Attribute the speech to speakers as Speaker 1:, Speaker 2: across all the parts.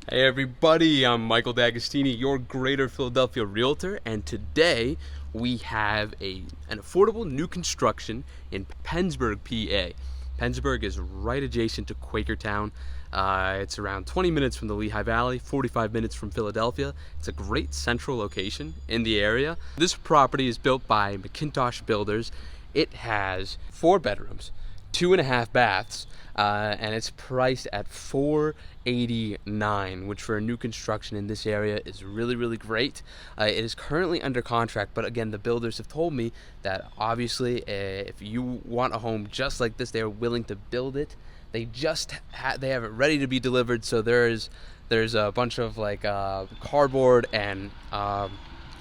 Speaker 1: Hey everybody, I'm Michael D'Agostini, your Greater Philadelphia Realtor, and today we have an affordable new construction in Pennsburg, PA. Pennsburg is right adjacent to Quakertown. It's around 20 minutes from the Lehigh Valley, 45 minutes from Philadelphia. It's a great central location in the area. This property is built by MacIntosh Builders. It has 4 bedrooms, 2.5 baths, and it's priced at $489, which for a new construction in this area is really great. It is currently under contract, but again, the builders have told me that obviously, if you want a home just like this, they are willing to build it. They they have it ready to be delivered, so there's a bunch of cardboard and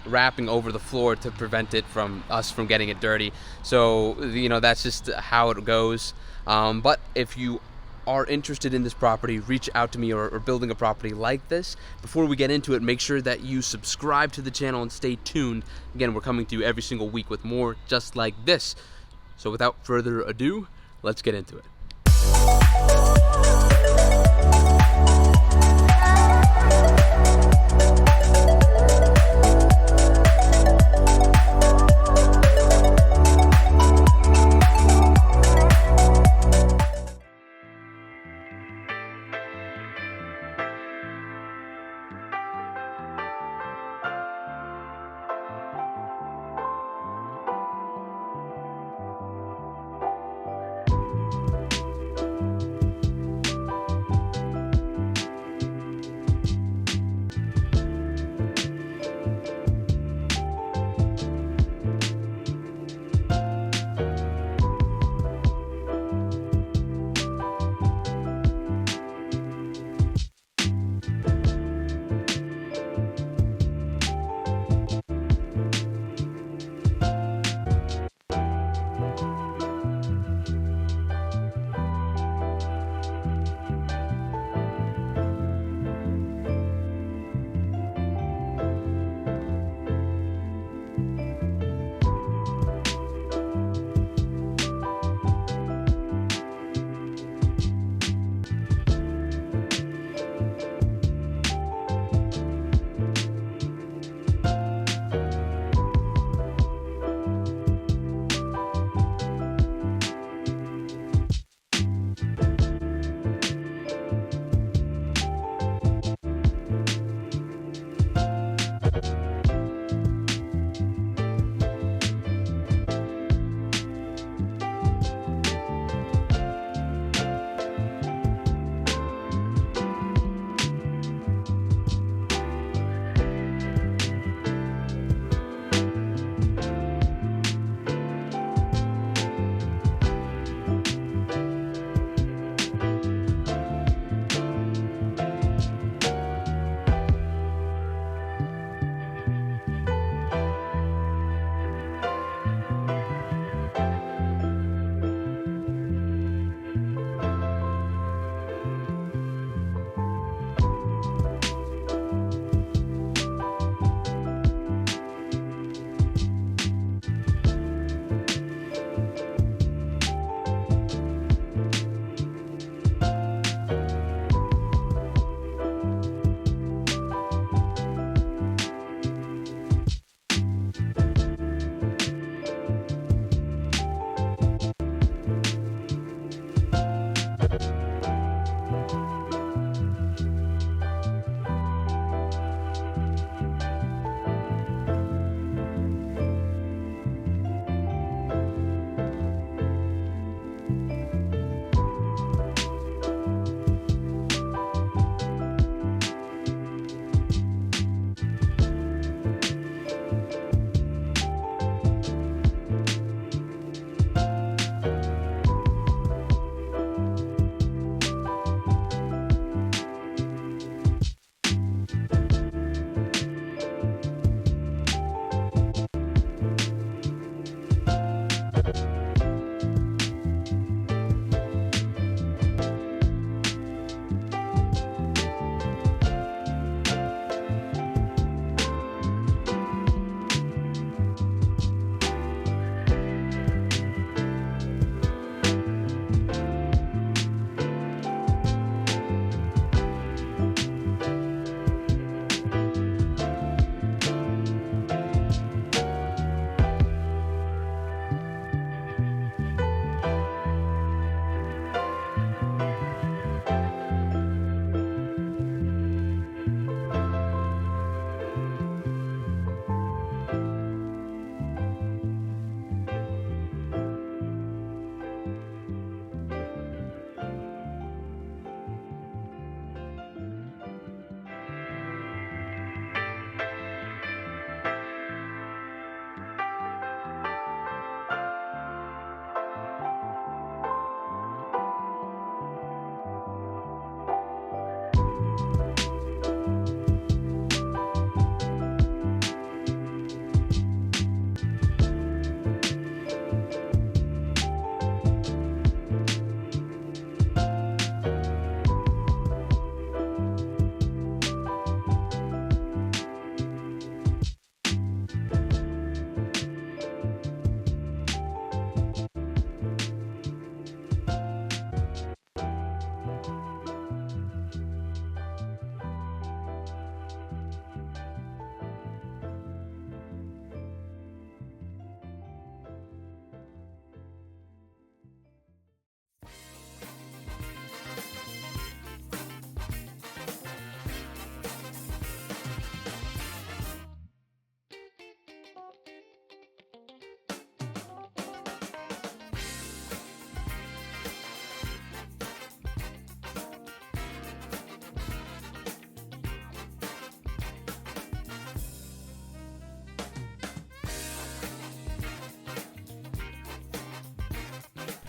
Speaker 1: wrapping over the floor to prevent it from getting it dirty. So that's just how it goes. But if you are interested in this property, reach out to me, or building a property like this. Before we get into it, make sure that you subscribe to the channel and stay tuned. Again, we're coming to you every single week with more just like this. So without further ado, let's get into it.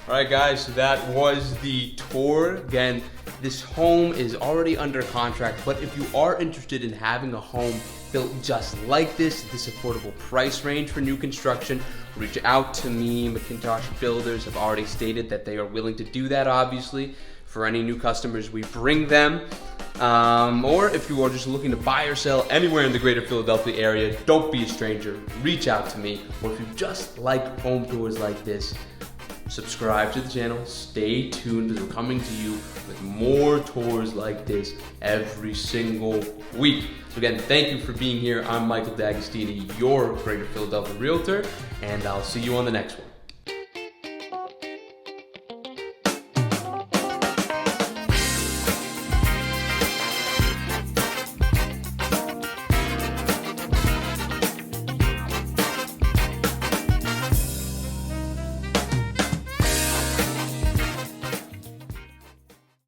Speaker 1: All right, guys, so that was the tour. Again, this home is already under contract, but if you are interested in having a home built just like this affordable price range for new construction, reach out to me. MacIntosh Builders have already stated that they are willing to do that, obviously, for any new customers we bring them. Or if you are just looking to buy or sell anywhere in the greater Philadelphia area, don't be a stranger, reach out to me. Or if you just like home tours like this, subscribe to the channel, stay tuned because we're coming to you with more tours like this every single week. So again, thank you for being here. I'm Michael D'Agostini, your Greater Philadelphia Realtor, and I'll see you on the next one.